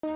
Yo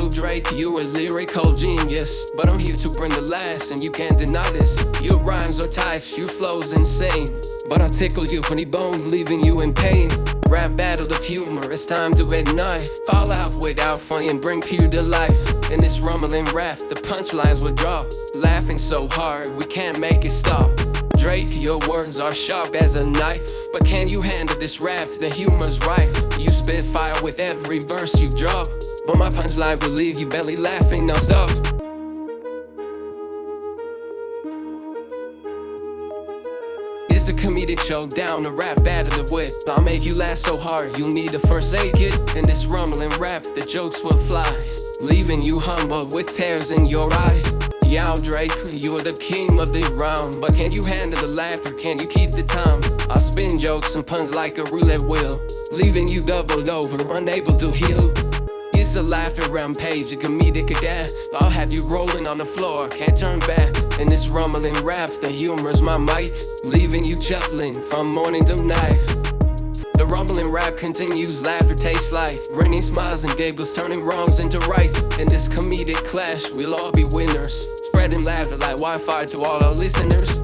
Drake, you a lyrical genius, but I'm here to bring the last, and you can't deny this. Your rhymes are tight, your flow's insane, but I tickle you funny bone, leaving you in pain. Rap battle of humor, it's time to ignite. Fall out without funny and bring pure delight. In this rumbling rap, the punchlines will drop. Laughing so hard, we can't make it stop. Drake, your words are sharp as a knife, but can you handle this rap? The humor's right. You spit fire with every verse you drop, but my punchline will leave you belly laughing non-stop. It's a comedic showdown, a rap battle of wit. I'll make you laugh so hard, you'll need a first aid kit. In this rumbling rap, the jokes will fly, leaving you humble with tears in your eye. Yo Drake, you're the king of the round, but can you handle the laughter? Can you keep the time? I'll spin jokes and puns like a roulette wheel, leaving you doubled over, unable to heal. It's a laughter rampage, a comedic gas. I'll have you rolling on the floor, can't turn back. In this rumbling rap, the humor's my might, leaving you chuckling from morning to night. The rumbling rap continues, laughter tastes like raining smiles and giggles, turning wrongs into right. In this comedic clash, we'll all be winners, spreading laughter like Wi-Fi to all our listeners.